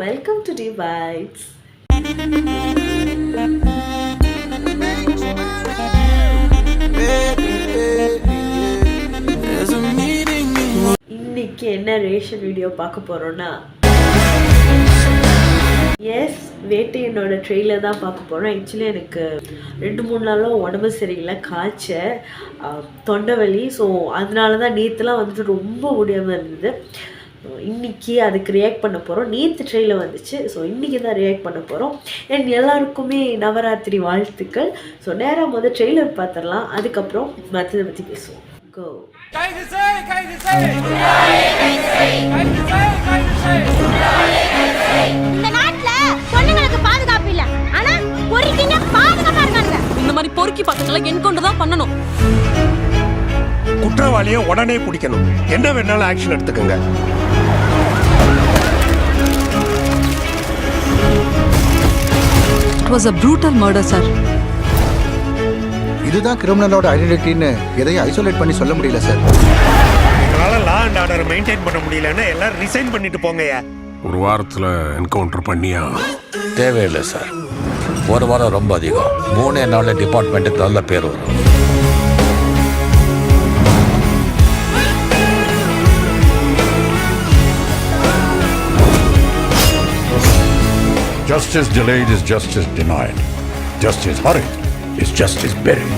Welcome to D vibes. இன்னைக்கு என்ன reaction video பார்க்க போறோம்னா, எஸ் வேட்டையனோட ட்ரெயிலர் தான் பார்க்க போகிறோம். ஆக்சுவலி எனக்கு 2-3 நாளாக உடம்பு சரியில்லை, காய்ச்ச, தொண்டை வலி. ஸோ அதனால தான் நேற்றுலாம் வந்துட்டு ரொம்ப முடியாமல் இருந்தது. இன்றைக்கி அதுக்கு ரியாக்ட் பண்ண போகிறோம். நேற்று ட்ரெயிலர் வந்துச்சு, ஸோ இன்றைக்கி தான் ரியாக்ட் பண்ண போகிறோம். அண்ட் எல்லாருக்குமே நவராத்திரி வாழ்த்துக்கள். ஸோ நேராக ட்ரெய்லர் பார்த்துடலாம், அதுக்கப்புறம் மற்றதை பற்றி பேசுவோம். கோ. இந்த நாட்டுல பொண்ணுங்களுக்கு பாதுகாப்பு இல்ல, ஆனா பொறுக்கிங்க பாதுகாப்பா இருக்காங்க. இந்த மாதிரி பொறுக்கி பசங்களை என்கவுண்டர் தான் பண்ணணும். குற்றவாளியை உடனே பிடிக்கணும். என்ன வேணாலும் ஆக்ஷன் எடுத்துக்கங்க. It was a brutal murder, sir. இதுதான் கிரிமினலோட ஐடென்டிட்டின்னு எதையும் ஐசோலேட் பண்ணி சொல்ல முடியல சார். எங்களால லா அண்ட் ஆர்டர் மெயின்டைன் பண்ண முடியலன்னா எல்லாரும் ரிசைன் பண்ணிட்டு போங்கயா. ஒரு வாரத்தில் என்கவுண்டர் பண்ணியா? தேவையில்லை சார், ஒரு வாரம் ரொம்ப அதிகம். 3 நாளில் டிபார்ட்மெண்ட்டுக்கு நல்ல பேர் வரும். Justice delayed is justice denied. Justice hurried is justice buried.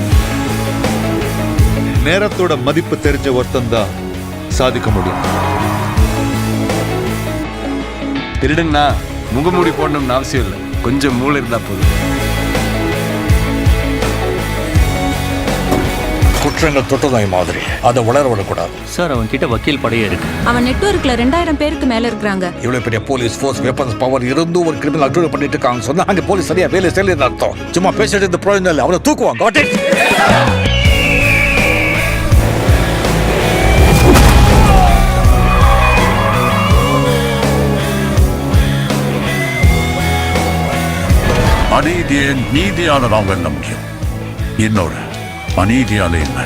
நேரத்தோட மதிப்பு தெரிஞ்ச ஒருத்தன் தான் சாதிக்க முடியும். திருடுன்னா முகமூடி போடணும்னு அவசியம் இல்லை, கொஞ்சம் மூளை இருந்தா போதும். குற்றங்கள் தொட்டதாய் மாதிரி அதை வளர விடக்கூடாது சார். அவன் கிட்ட வக்கீல் படையே இருக்கு. அவன் நெட்வொர்க்ல 2000 பேருக்கு மேல இருக்காங்க. இவ்வளவு பெரிய போலீஸ் ஃபோர்ஸ், வெப்பன்ஸ் பவர் இருந்தும் ஒரு கிரிமினல் அக்யூஸ் பண்ணிட்டு இருக்காங்க சொன்னா அங்க போலீஸ் சரியா வேலை செய்யலன்னு அர்த்தம். சும்மா பேசிட்டு இந்த ப்ராப்ளம் இல்லை, அவனை தூக்குவாங்க. Got it? அநீதியை நீதியால நாம் வெல்ல முடியும், இன்னொரு அநீதியால இல்லை.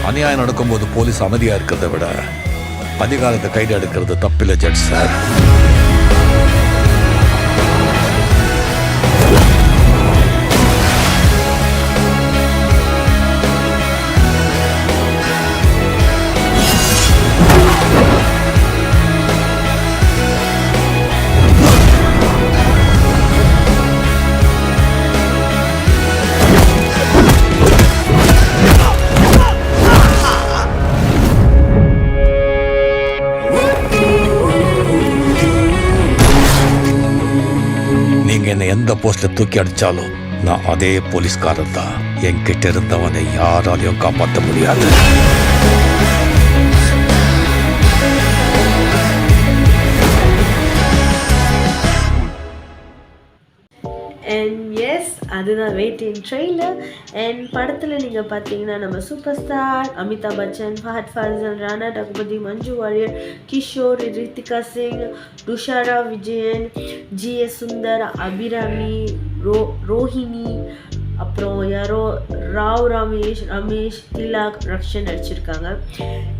அநியாயம் நடக்கும்போது போலீஸ் அமைதியா இருக்கிறத விட அதிகாரத்தை கைது எடுக்கிறது தப்பில்லை ஜட்ஜ் சார். என்னை எந்த போஸ்ட்ல தூக்கி அடிச்சாலும் நான் அதே போலீஸ்காரன் தான். என்கிட்ட இருந்தவனை யாராலையும் காப்பாற்ற முடியாது. அண்ட் எஸ் அதுதான் வேட்டையின் ட்ரெய்லர். அண்ட் படத்தில் நீங்கள் பார்த்தீங்கன்னா நம்ம super star Amitabh Bachchan, Fahadh Fazil, Rana Daggubati, Manju Warrier, Kishore, Ritika Singh, Dushara Vijayan, GS Sundar, Abirami, Rohini, அப்புறம் யாரோ ராவ் ரமேஷ், திலாக், ரக்ஷன் நடிச்சிருக்காங்க.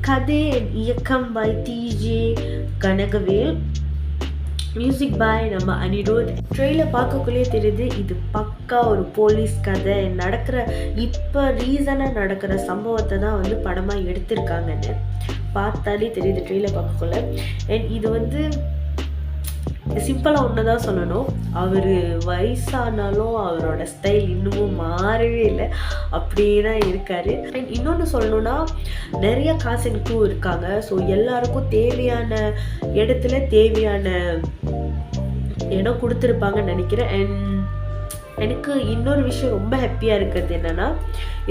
கதை இயக்கம் பை டிஜே கனகவேல், மியூசிக் பாய் நம்ம அனிருத். ட்ரெயிலர் பார்க்கக்குள்ளே தெரியுது இது பக்கா ஒரு போலீஸ் கதை. இப்போ ரீசனாக நடக்கிற சம்பவத்தை தான் படமாக எடுத்திருக்காங்கன்னு பார்த்தாலே தெரியுது ட்ரெயிலர் பார்க்கக்குள்ள. அண்ட் இது சிம்பிளாக ஒன்று தான் சொல்லணும், அவர் வயசானாலும் அவரோட ஸ்டைல் இன்னமும் மாறவே இல்லை, அப்படியே தான் இருக்கார். அண்ட் இன்னொன்று சொல்லணுன்னா நிறைய காசன் க்ரூ இருக்காங்க. ஸோ எல்லாருக்கும் தேவையான இடத்துல தேவையான இடம் கொடுத்துருப்பாங்கன்னு நினைக்கிறேன். அண்ட் எனக்கு இன்னொரு விஷயம் ரொம்ப ஹாப்பியாக இருக்கிறது என்னென்னா,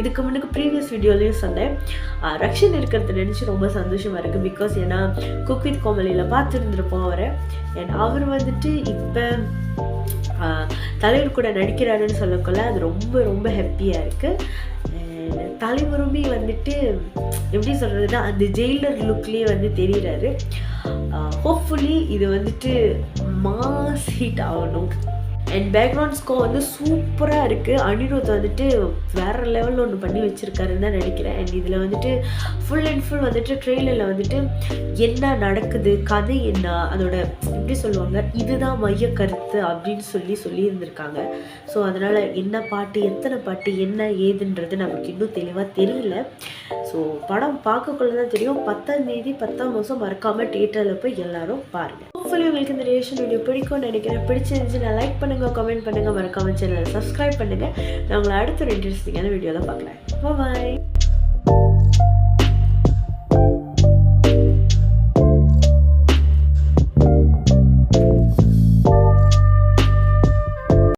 இதுக்கு முன்னுக்கு ப்ரீவியஸ் வீடியோலையும் சொன்னேன், ரக்ஷன் இருக்கிறத நினச்சி ரொம்ப சந்தோஷமாக இருக்குது. பிகாஸ் ஏன்னா குக் வித் கோமலியில் பார்த்துருந்துருப்போம் அவரை. அண்ட் அவர் இப்போ தலைவர் கூட நடிக்கிறாருன்னு சொல்லக்குள்ள அது ரொம்ப ரொம்ப ஹாப்பியாக இருக்குது. தலைவருமே எப்படி சொல்கிறதுனா அந்த ஜெயிலர் லுக்லேயே தெரிகிறாரு. ஹோப்ஃபுல்லி இது மாஸ் ஹிட் ஆகணும். அண்ட் பேக்ரவுண்ட் ஸ்கோர் வந்து சூப்பராக இருக்குது. அனிருத் வந்துட்டு வேறு லெவலில் ஒன்று பண்ணி வச்சுருக்காருன்னு தான் நினைக்கிறேன். அண்ட் இதில் வந்துட்டு ஃபுல் அண்ட் ஃபுல் வந்துட்டு ட்ரெய்லரில் வந்துட்டு என்ன நடக்குது, கதை என்ன, அதோட எப்படி சொல்லுவாங்க, இதுதான் மைய கருத்து அப்படின்னு சொல்லியிருந்திருக்காங்க. ஸோ அதனால் என்ன பாட்டு, எத்தனை பாட்டு, என்ன ஏதுன்றது நமக்கு இன்னும் தெளிவாக தெரியல. ஸோ படம் பார்க்கக்குள்ள தான் தெரியும். 10ஆம் தேதி 10ஆம் மாதம் மறக்காமல் தியேட்டரில் போய் எல்லாரும் பாருங்கள். ஹோப்ஃபுல்லி உங்களுக்கு இந்த ரியாக்ஷன் வீடியோ பிடிக்கும்னு நினைக்கிறேன். பிடிச்சிருந்துச்சுன்னா லைக் பண்ணுங்கள், கமெண்ட் பண்ணுங்கள், மறக்காமல் சேனலை சப்ஸ்கிரைப் பண்ணுங்கள். நான் உங்களை அடுத்த ஒரு இன்ட்ரெஸ்டிங்கான வீடியோவில் பார்க்குறேன். பாய்.